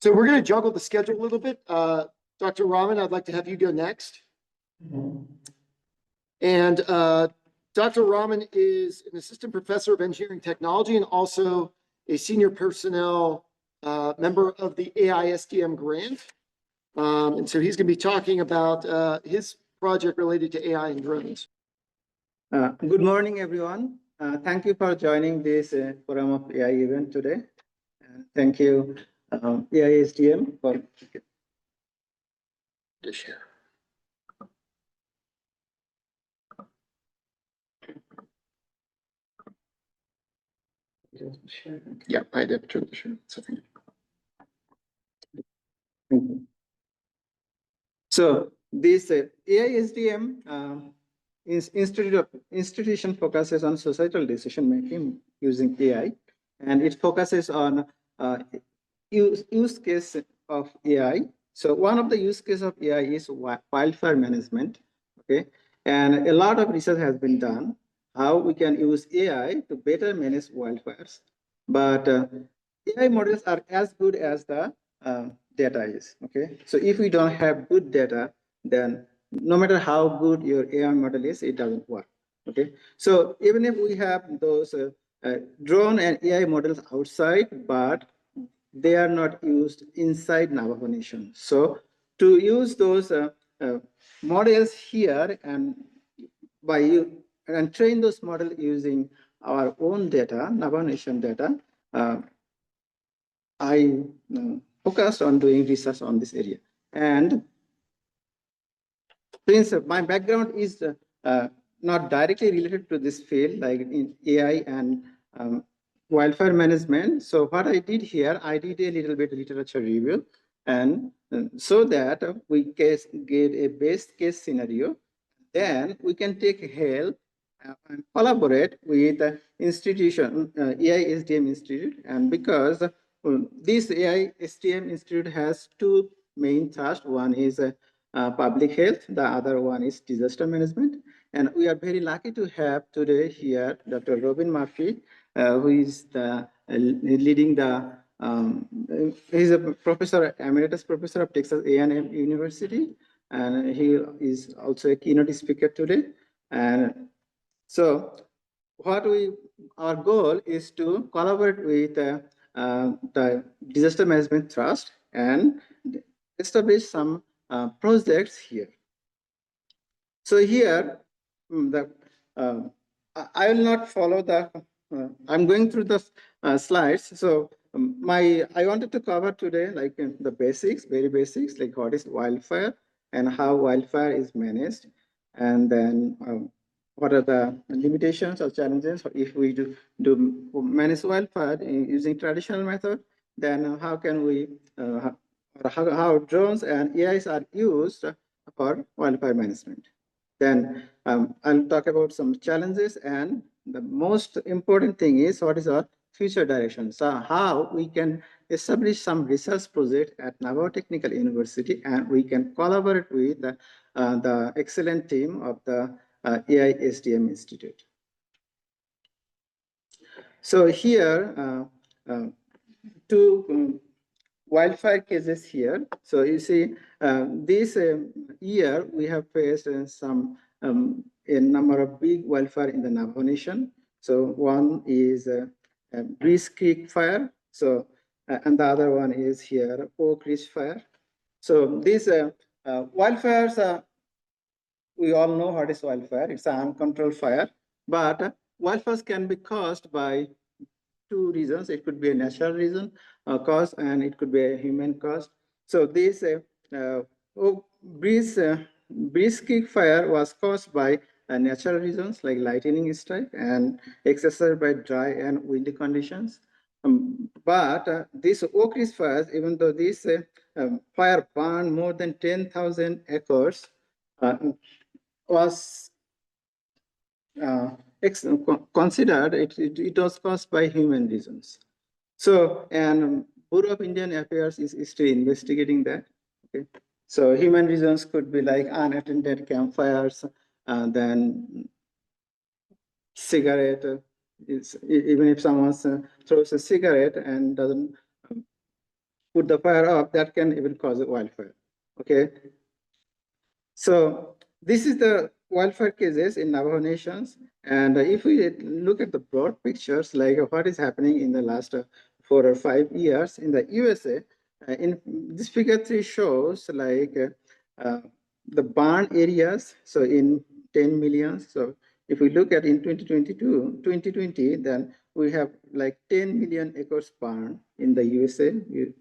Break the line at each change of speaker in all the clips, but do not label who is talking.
So we're going to juggle the schedule a little bit. Dr. Rahman, I'd like to have you go next. And Dr. Rahman is an assistant professor of engineering technology and also a senior personnel member of the AI-SDM grant. And so he's going to be talking about his project related to AI and drones.
Good morning, everyone. Thank you for joining this forum of AI event today. Thank you, AI-SDM, for
To share. Yeah, I did turn the share.
So this AI-SDM institution focuses on societal decision making using AI, and it focuses on use case of AI. So one of the use case of AI is wildfire management. Okay, and a lot of research has been done how we can use AI to better manage wildfires. But AI models are as good as the data is. Okay, so if we don't have good data, then no matter how good your AI model is, it doesn't work. Okay, so even if we have those drone and AI models outside, but they are not used inside Navajo Nation. So to use those models here and train those models using our own data, Navajo Nation data, I focused on doing research on this area. And since my background is not directly related to this field, like in AI and wildfire management, so what I did here, I did a little bit literature review, and so that we get a best case scenario, then we can take help and collaborate with institution, AI-SDM Institute, and because this AI-SDM Institute has two main tasks. One is public health, the other one is disaster management. And we are very lucky to have today here Dr. Robin Murphy, who is leading the, he's a professor, emeritus professor of Texas A&M University, and he is also a keynote speaker today. And so our goal is to collaborate with the Disaster Management Trust and establish some projects here. So here, I will not follow the, I'm going through the slides. So I wanted to cover today like the basics, very basics, like what is wildfire and how wildfire is managed. And then what are the limitations or challenges if we do manage wildfire using traditional method, then how can we, how drones and AIs are used for wildfire management. Then I'll talk about some challenges, and the most important thing is what is our future direction. So how we can establish some research project at Navajo Technical University, and we can collaborate with the excellent team of the AI-SDM Institute. So here, two wildfire cases here. So you see, this year we have faced a number of big wildfire in the Navajo Nation. So one is Breeze Creek fire. So and the other one is here Oak Ridge fire. So these wildfires, we all know what is wildfire. It's an uncontrolled fire, but wildfires can be caused by two reasons. It could be a natural reason cause, and it could be a human cause. So this Breeze Creek fire was caused by natural reasons like lightning strike and exacerbated by dry and windy conditions. But this Oak Ridge fires, even though this fire burned more than 10,000 acres, was considered it was caused by human reasons. So, and Bureau of Indian Affairs is still investigating that. Okay, so human reasons could be like unattended campfires, then cigarette. Even if someone throws a cigarette and doesn't put the fire up, that can even cause a wildfire. Okay. So this is the wildfire cases in Navajo nations. And if we look at the broad pictures, like what is happening in the last 4 or 5 years in the USA, in this figure 3 shows like the burn areas. So in 10 million. So if we look at in 2020, then we have like 10 million acres burned in the USA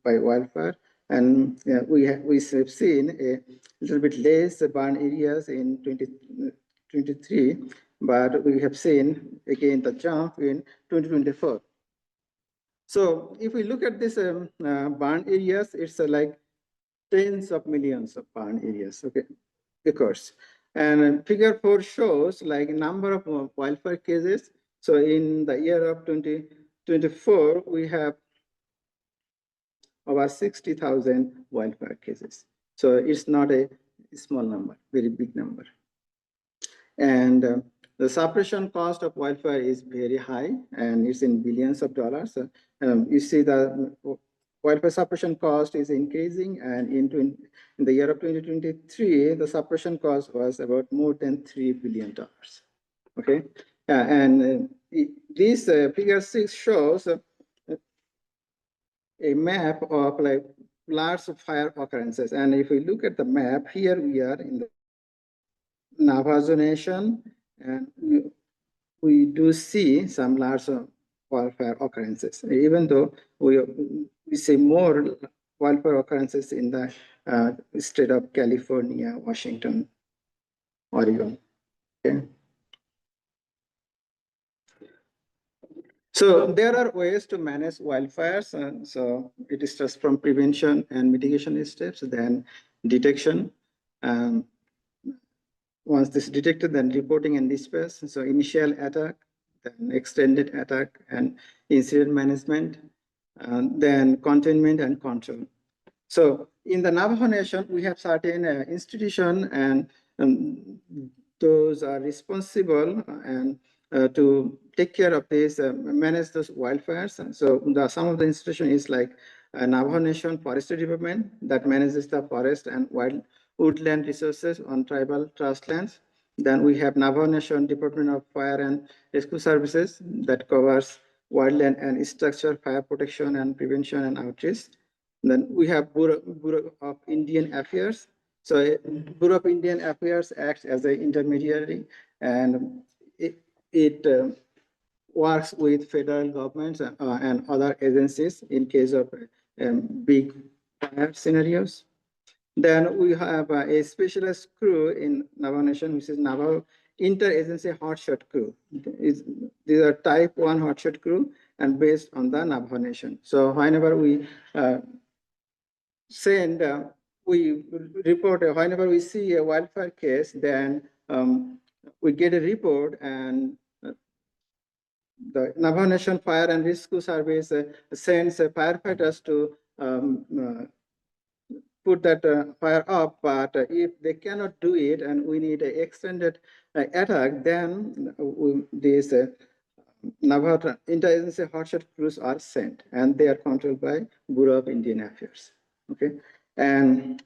by wildfire. And we have seen a little bit less burn areas in 2023, but we have seen again the jump in 2024. So if we look at this burn areas, it's like tens of millions of burn areas, okay, acres. And figure 4 shows like number of wildfire cases. So in the year of 2024, we have about 60,000 wildfire cases. So it's not a small number, very big number. And the suppression cost of wildfire is very high, and it's in billions of dollars. You see the wildfire suppression cost is increasing, and in the year of 2023, the suppression cost was about more than $3 billion. Okay, and this figure 6 shows a map of like large fire occurrences. And if we look at the map, here we are in the Navajo Nation, and we do see some large wildfire occurrences, even though we see more wildfire occurrences in the state of California, Washington, Oregon. Okay. So there are ways to manage wildfires. So it starts from prevention and mitigation steps, then detection. Once this is detected, then reporting and dispatch. So initial attack, then extended attack and incident management, then containment and control. So in the Navajo Nation, we have certain institutions, and those are responsible and to take care of this, manage those wildfires. And so some of the institution is like Navajo Nation Forestry Department that manages the forest and woodland resources on tribal trust lands. Then we have Navajo Nation Department of Fire and Rescue Services that covers wildland and structure fire protection and prevention and outreach. Then we have Bureau of Indian Affairs. So Bureau of Indian Affairs acts as an intermediary, and it works with federal governments and other agencies in case of big fire scenarios. Then we have a specialist crew in Navajo Nation, which is Navajo Interagency Hotshot Crew. These are type 1 hotshot crew and based on the Navajo Nation. So whenever we we report, whenever we see a wildfire case, then we get a report, and the Navajo Nation Fire and Rescue Service sends firefighters to put that fire up. But if they cannot do it and we need an extended attack, then these Navajo Interagency Hotshot crews are sent, and they are controlled by Bureau of Indian Affairs. Okay, and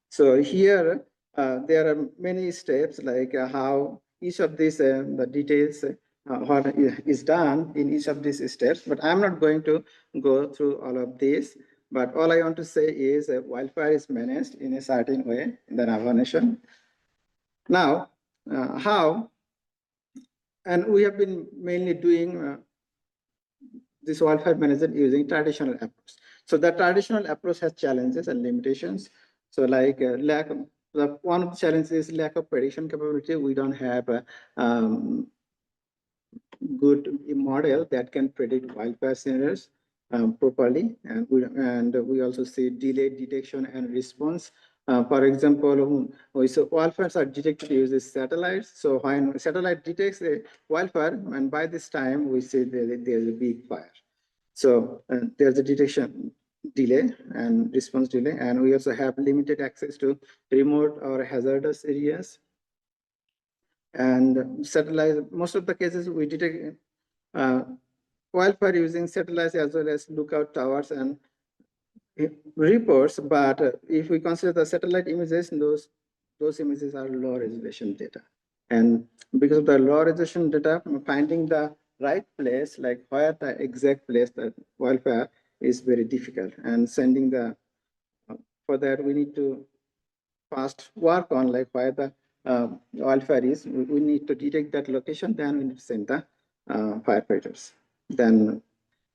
so here there are many steps, like how each of these the details what is done in each of these steps. But I'm not going to go through all of this. But all I want to say is wildfire is managed in a certain way in the Navajo Nation. Now, how? And we have been mainly doing this wildfire management using traditional approach. So the traditional approach has challenges and limitations. So like one of the challenges is lack of prediction capability. We don't have a good model that can predict wildfire scenarios properly. And we also see delayed detection and response. For example, wildfires are detected using satellites. So when satellite detects a wildfire, and by this time we see there's a big fire. So there's a detection delay and response delay, and we also have limited access to remote or hazardous areas. And satellite, most of the cases we detect wildfire using satellites as well as lookout towers and reports, but if we consider the satellite images, those images are low resolution data. And because of the low resolution data, finding the right place, like where the exact place that wildfire is very difficult. And sending the, for that we need to first work on like where the wildfire is. We need to detect that location, then we need to send the firefighters. Then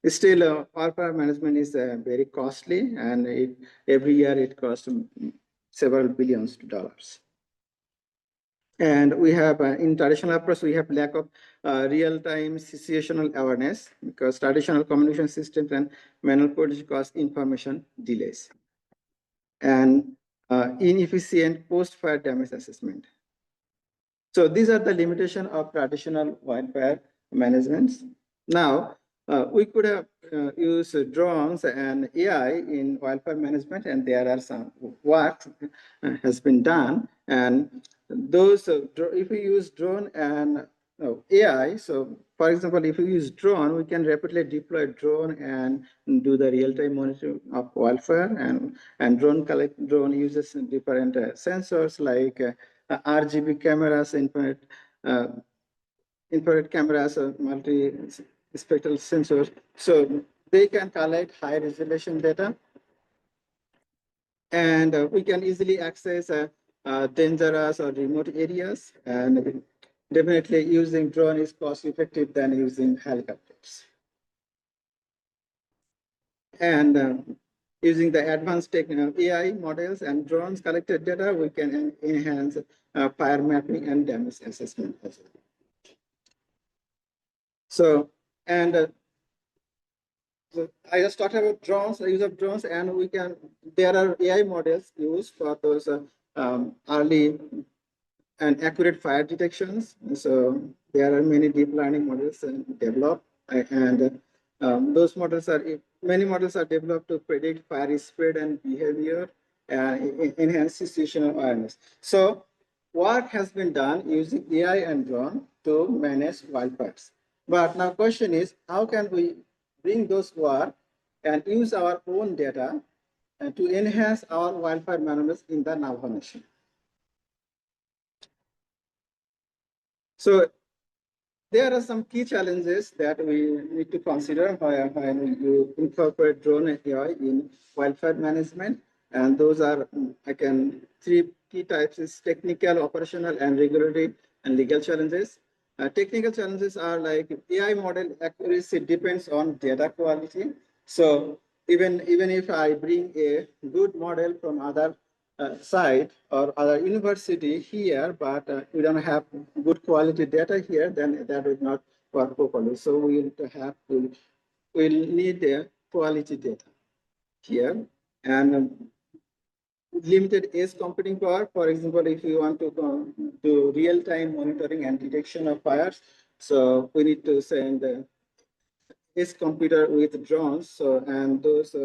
still, wildfire management is very costly, and every year it costs several billions of dollars. And we have, in traditional approach, we have lack of real-time situational awareness because traditional communication systems and manual coordination cause information delays. And inefficient post-fire damage assessment. So these are the limitation of traditional wildfire management. Now, we could have used drones and AI in wildfire management, and there are some work has been done. And those, if we use drone and AI, so for example, if we use drone, we can rapidly deploy drone and do the real-time monitoring of wildfire. And drone uses different sensors like RGB cameras, infrared cameras, multi-spectral sensors. So they can collect high resolution data, and we can easily access dangerous or remote areas. And definitely using drone is cost effective than using helicopters. And using the advanced AI models and drones collected data, we can enhance fire mapping and damage assessment as well. So, and so I just talked about drones, the use of drones, and there are AI models used for those early and accurate fire detections. So there are many deep learning models developed, and those models many models are developed to predict fire spread and behavior and enhance situational awareness. So work has been done using AI and drone to manage wildfires. But now question is, how can we bring those work and use our own data to enhance our wildfire management in the Navajo Nation? So there are some key challenges that we need to consider when you incorporate drone AI in wildfire management. And those are, three key types is technical, operational, and regulatory and legal challenges. Technical challenges are like AI model accuracy depends on data quality. So even if I bring a good model from other site or other university here, but we don't have good quality data here, then that will not work properly. So we'll need quality data here. And limited edge computing power. For example, if you want to do real-time monitoring and detection of fires, so we need to send edge computer with drones. So, and those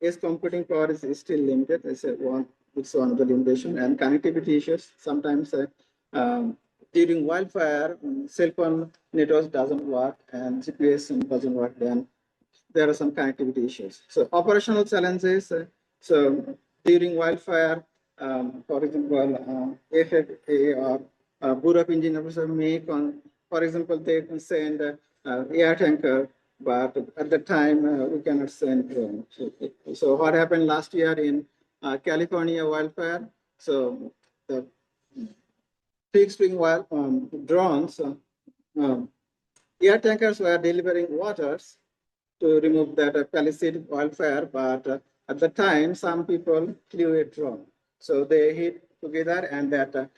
edge computing power is still limited. It's one of the limitation, and connectivity issues. Sometimes during wildfire, cell phone networks doesn't work and GPS doesn't work. Then there are some connectivity issues. So operational challenges. So during wildfire, for example, FFA or Bureau of Engine Officer for example, they can send air tanker, but at the time we cannot send drone. So what happened last year in California wildfire? So the fixed wing drones, air tankers were delivering waters to remove that Palisade wildfire, but at the time, some people flew a drone. So they hit together and that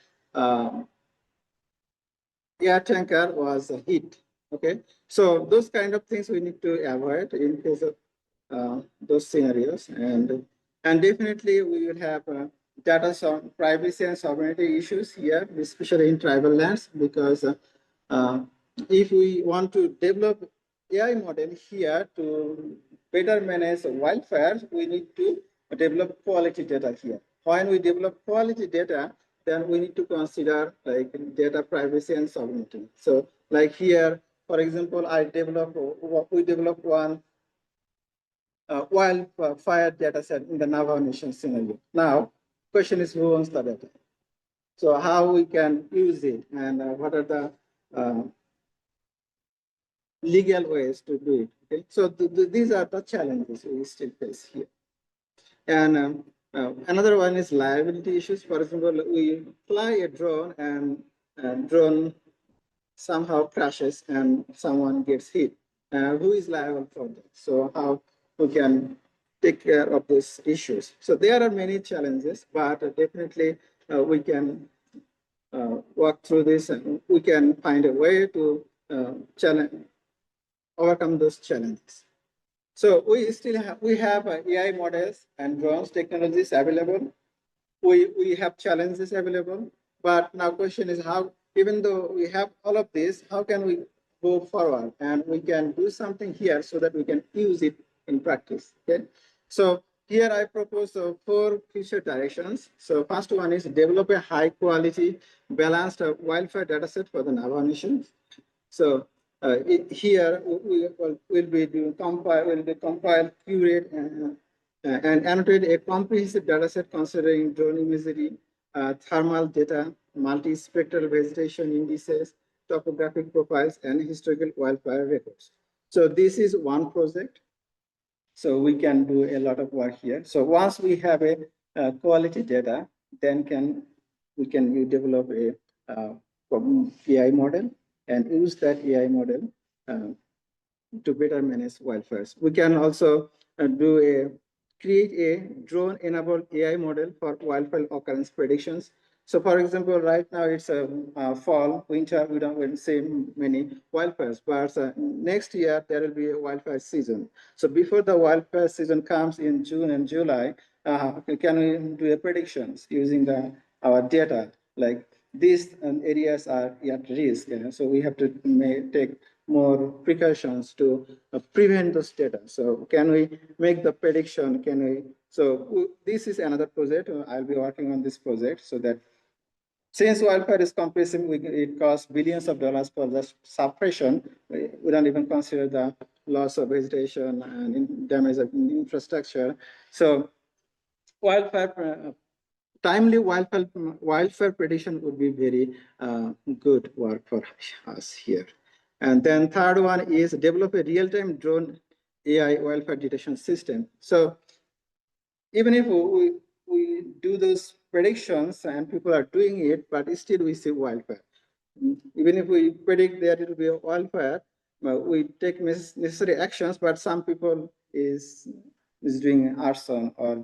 air tanker was hit, okay? So those kind of things we need to avoid in case of those scenarios. And definitely we will have data privacy and sovereignty issues here, especially in tribal lands, because if we want to develop AI model here to better manage wildfires, we need to develop quality data here. When we develop quality data, then we need to consider like data privacy and sovereignty. So like here, for example, we developed one wildfire data set in the Navajo Nation scenario. Now, question is who owns the data? So how we can use it and what are the legal ways to do it. Okay? So these are the challenges we still face here. And another one is liability issues. For example, we fly a drone and drone somehow crashes and someone gets hit. Who is liable for that? So how we can take care of these issues. So there are many challenges, but definitely we can work through this and we can find a way to overcome those challenges. So we have AI models and drones technologies available. We have challenges available, but now question is how, even though we have all of this, how can we go forward and we can do something here so that we can use it in practice, okay? So here I propose 4 future directions. So first one is develop a high quality, balanced wildfire data set for the Navajo Nation. So here we'll be compile, curate, and annotate a comprehensive data set considering drone imagery, thermal data, multispectral vegetation indices, topographic profiles, and historical wildfire records. So this is one project. So we can do a lot of work here. So once we have a quality data, then we can develop a AI model and use that AI model to better manage wildfires. We can also create a drone-enabled AI model for wildfire occurrence predictions. So for example, right now it's fall, winter, we don't see many wildfires, but next year there will be a wildfire season. So before the wildfire season comes in June and July, can we do a predictions using our data, like these areas are at risk, so we have to take more precautions to prevent those data. So can we make the prediction? So this is another project. I'll be working on this project so that since wildfire is compressive, it costs billions of dollars for the suppression. We don't even consider the loss of vegetation and damage of infrastructure. So timely wildfire prediction would be very good work for us here. And then third one is develop a real-time drone AI wildfire detection system. So even if we do those predictions and people are doing it, but still we see wildfire. Even if we predict that it will be a wildfire, we take necessary actions, but some people is doing arson or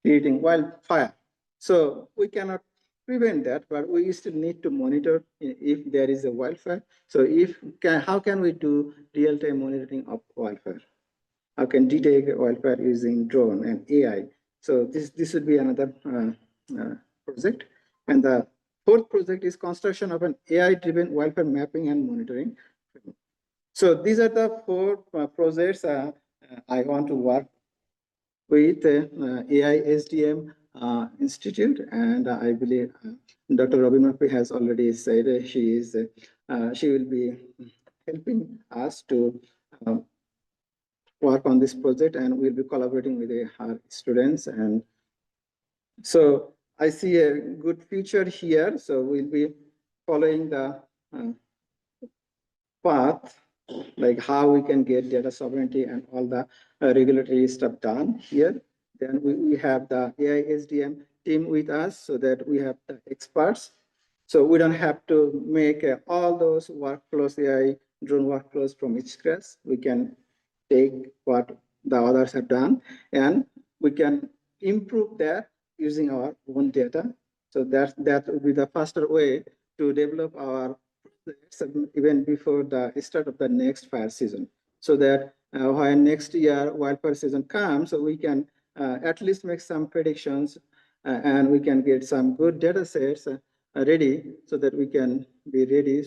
creating wildfire. So we cannot prevent that, but we still need to monitor if there is a wildfire. So how can we do real-time monitoring of wildfire? How can detect wildfire using drone and AI? So this would be another project. And the fourth project is construction of an AI-driven wildfire mapping and monitoring. So these are the 4 projects I want to work with AI-SDM Institute, and I believe Dr. Robin Murphy has already said she will be helping us to work on this project, and we'll be collaborating with her students. And so I see a good future here. So we'll be following the path, like how we can get data sovereignty and all the regulatory stuff done here. Then we have the AI-SDM team with us so that we have the experts. So we don't have to make all those workflows, AI drone workflows from scratch. We can take what the others have done and we can improve that using our own data. So that would be the faster way to develop our even before the start of the next fire season, so that when next year wildfire season comes, so we can at least make some predictions and we can get some good data sets ready so that we can be ready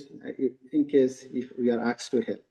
in case if we are asked to help.